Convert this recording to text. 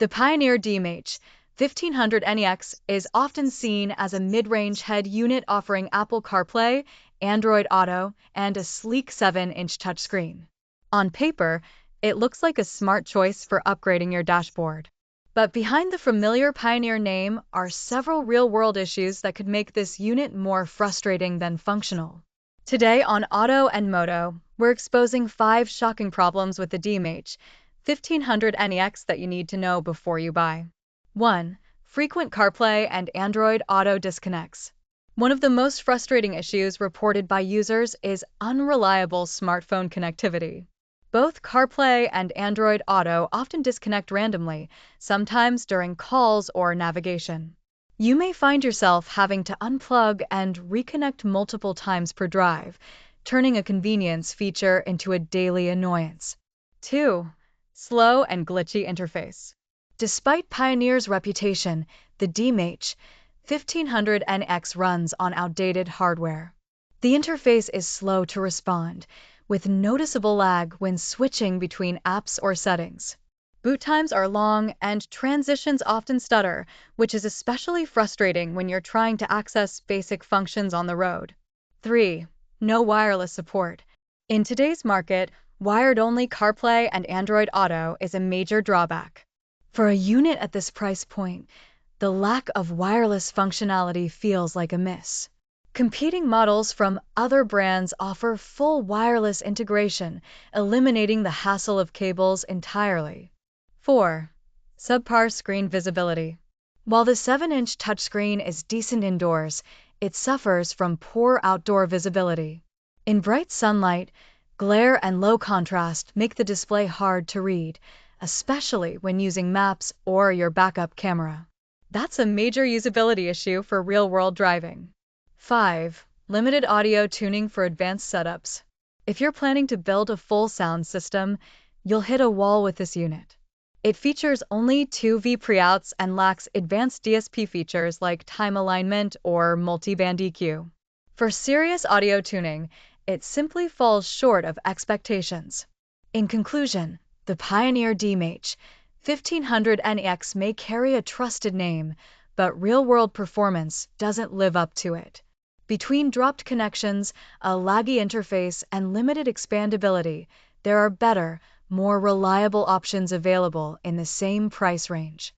The Pioneer DMH-1500NEX is often seen as a mid-range head unit offering Apple CarPlay, Android Auto, and a sleek 7-inch touchscreen. On paper, it looks like a smart choice for upgrading your dashboard. But behind the familiar Pioneer name are several real-world issues that could make this unit more frustrating than functional. Today on Auto and Moto, we're exposing 5 shocking problems with the DMH-1500NEX that you need to know before you buy. 1. Frequent CarPlay and Android Auto disconnects. One of the most frustrating issues reported by users is unreliable smartphone connectivity. Both CarPlay and Android Auto often disconnect randomly, sometimes during calls or navigation. You may find yourself having to unplug and reconnect multiple times per drive, turning a convenience feature into a daily annoyance. 2. Slow and glitchy interface. Despite Pioneer's reputation, the DMH-1500NEX runs on outdated hardware. The interface is slow to respond, with noticeable lag when switching between apps or settings. Boot times are long and transitions often stutter, which is especially frustrating when you're trying to access basic functions on the road. 3. No wireless support. In today's market, wired-only CarPlay and Android Auto is a major drawback. For a unit at this price point, the lack of wireless functionality feels like a miss. Competing models from other brands offer full wireless integration, eliminating the hassle of cables entirely. 4. Subpar screen visibility. While the 7-inch touchscreen is decent indoors, it suffers from poor outdoor visibility. In bright sunlight, glare and low contrast make the display hard to read, especially when using maps or your backup camera. That's a major usability issue for real-world driving. 5. Limited audio tuning for advanced setups. If you're planning to build a full sound system, you'll hit a wall with this unit. It features only 2V preouts and lacks advanced DSP features like time alignment or multi-band EQ. For serious audio tuning, it simply falls short of expectations. In conclusion, the Pioneer DMH-1500NEX may carry a trusted name, but real-world performance doesn't live up to it. Between dropped connections, a laggy interface, and limited expandability, there are better, more reliable options available in the same price range.